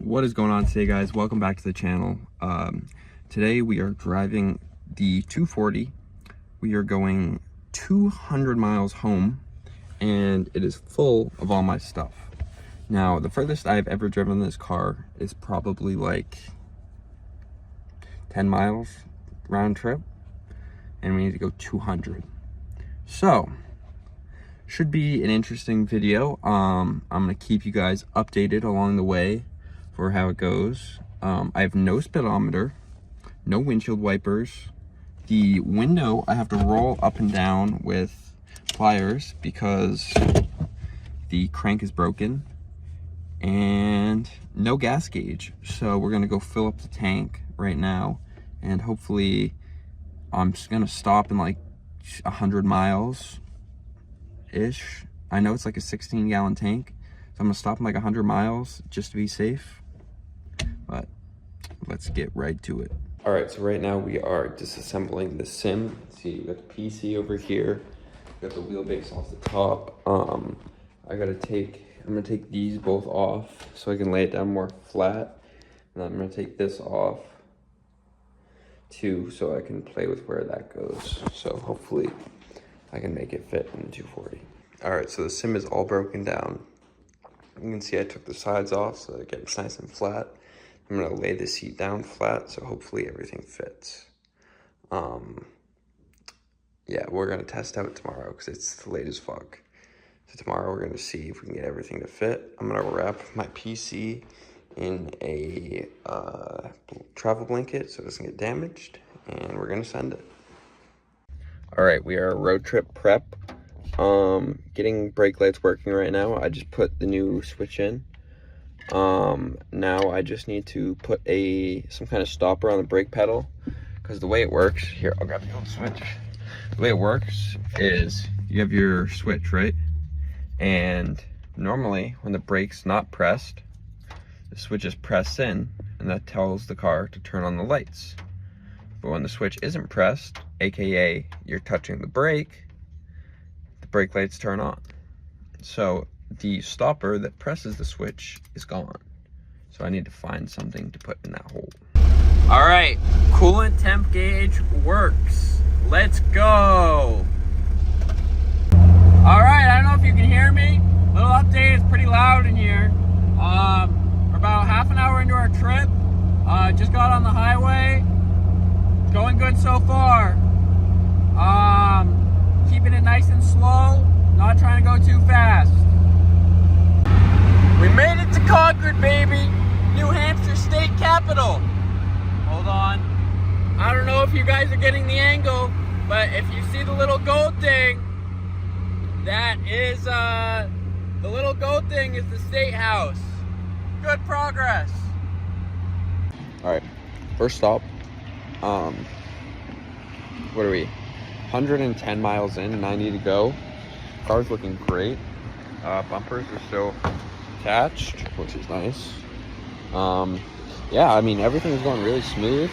What is going on today, guys? Welcome back to the channel. Today we are driving the 240. We are going 200 miles home, and it is full of all my stuff. Now, the furthest I've ever driven this car is probably like 10 miles round trip, and we need to go 200. So, should be an interesting video. I'm gonna keep you guys updated along the way for how it goes. I have no speedometer, no windshield wipers. The window I have to roll up and down with pliers because the crank is broken, and no gas gauge. So we're gonna go fill up the tank right now, and hopefully I'm just gonna stop in like 100 miles ish. I know it's like a 16-gallon tank, so I'm gonna stop in like 100 miles just to be safe. But let's get right to it. All right, so right now we are disassembling the sim. See, we got the PC over here, we got the wheelbase off the top. I'm gonna take these both off so I can lay it down more flat. And I'm gonna take this off too so I can play with where that goes. So hopefully I can make it fit in the 240. All right, so the sim is all broken down. You can see I took the sides off so that it gets nice and flat. I'm gonna lay the seat down flat, so hopefully everything fits. Yeah, we're gonna test out tomorrow because it's late as fuck. So tomorrow we're gonna see if we can get everything to fit. I'm gonna wrap my PC in a travel blanket so it doesn't get damaged, and we're gonna send it. All right, we are road trip prep. Getting brake lights working right now. I just put the new switch in. Now I just need to put some kind of stopper on the brake pedal, because the way it works here, I'll grab the old switch. The way it works is you have your switch, right? And normally when the brake's not pressed, the switch is pressed in, and that tells the car to turn on the lights. But when the switch isn't pressed, aka you're touching the brake lights turn on. So the stopper that presses the switch is gone. So I need to find something to put in that hole. All right, coolant temp gauge works. Let's go. All right, I don't know if you can hear me. Little update, it's pretty loud in here. We're about half an hour into our trip. Just got on the highway. It's going good so far. Keeping it nice and slow, not trying to go too fast. We made it to Concord, baby! New Hampshire state capital! Hold on. I don't know if you guys are getting the angle, but if you see the little gold thing, that is, the little gold thing is the State House. Good progress. Alright, first stop. What are we? 110 miles in, 90 to go. Car's looking great. Bumpers are still attached, which is nice. Yeah, I mean, everything's going really smooth.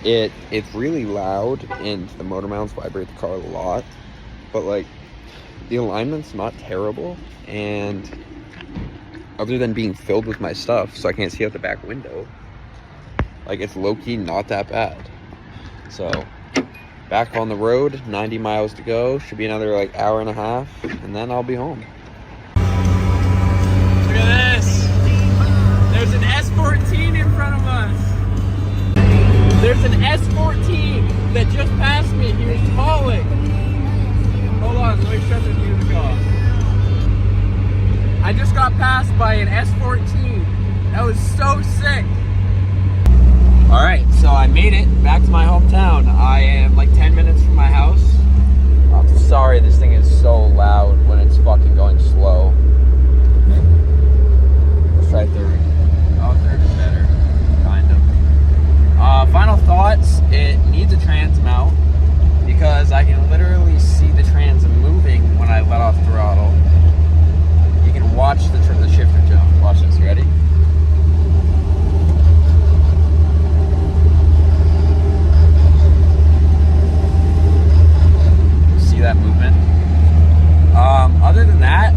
It's really loud, and the motor mounts vibrate the car a lot, but like the alignment's not terrible, and other than being filled with my stuff so I can't see out the back window, like it's low-key not that bad. So back on the road, 90 miles to go. Should be another like hour and a half, and then I'll be home. Look at this. There's an S14 in front of us. There's an S14 that just passed me. He was calling. Hold on, let me shut the music off. I just got passed by an S14. That was so sick. All right, so I made it back to my hometown. I am like 10 minutes from my house. I'm sorry this thing is so loud when it's fucking going slow. Let's try 30. Oh, 30 is better, kind of. Final thoughts, it needs a trans mount because I can literally see the trans moving when I let off throttle. You can watch the shifter jump. Watch this, you ready? That movement. Other than that,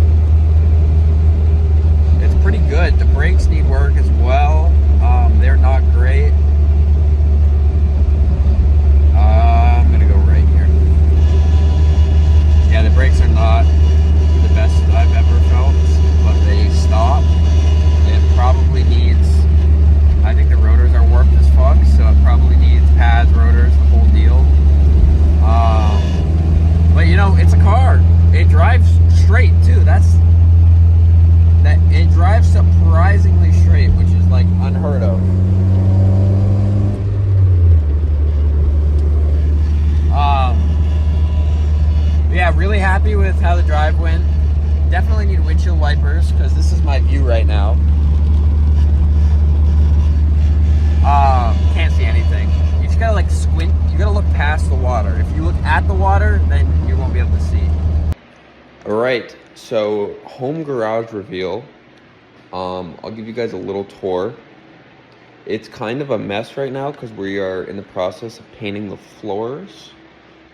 So, home garage reveal. I'll give you guys a little tour. It's kind of a mess right now because we are in the process of painting the floors,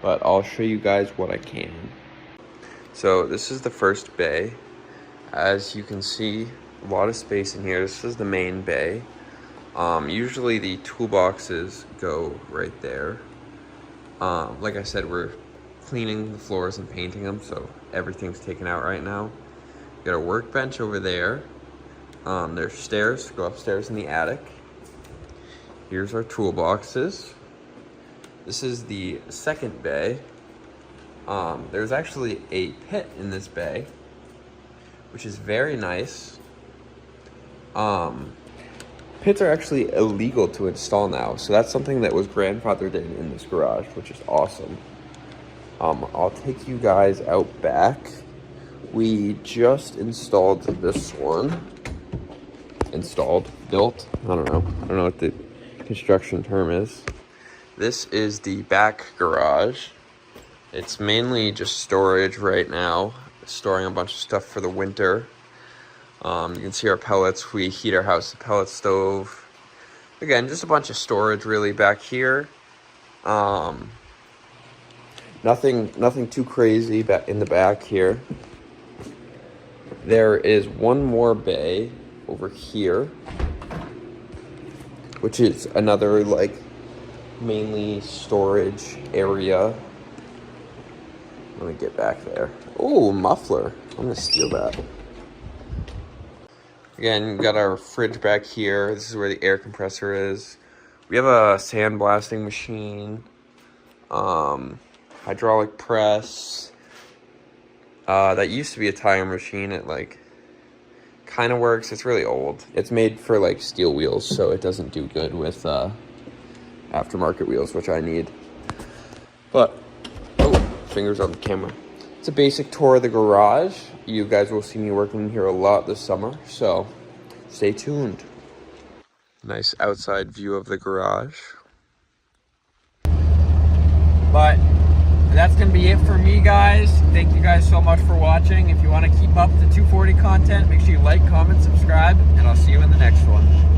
but I'll show you guys what I can. So this is the first bay. As you can see, a lot of space in here. This is the main bay. Usually the toolboxes go right there. Like I said, we're cleaning the floors and painting them, so everything's taken out right now. Got a workbench over there. There's stairs to go upstairs in the attic. Here's our toolboxes. This is the second bay. There's actually a pit in this bay, which is very nice. Pits are actually illegal to install now, so that's something that was grandfathered in this garage, which is awesome. I'll take you guys out back. We just installed this one. Built, I don't know what the construction term is. This is the back garage. It's mainly just storage right now, storing a bunch of stuff for the winter. You can see our pellets. We heat our house with a pellet stove. Again, just a bunch of storage really back here. Nothing too crazy back in the back here. There is one more bay over here, which is another like mainly storage area. Let me get back there. Oh, muffler. I'm gonna steal that. Again, got our fridge back here. This is where the air compressor is. We have a sandblasting machine, hydraulic press. That used to be a tire machine. It like kind of works. It's really old. It's made for like steel wheels, so it doesn't do good with aftermarket wheels, which I need. But oh, fingers on the camera. It's a basic tour of the garage. You guys will see me working in here a lot this summer, so stay tuned. Nice outside view of the garage. But that's going to be it for me, guys. Thank you guys so much for watching. If you want to keep up the 240 content, make sure you like, comment, subscribe, and I'll see you in the next one.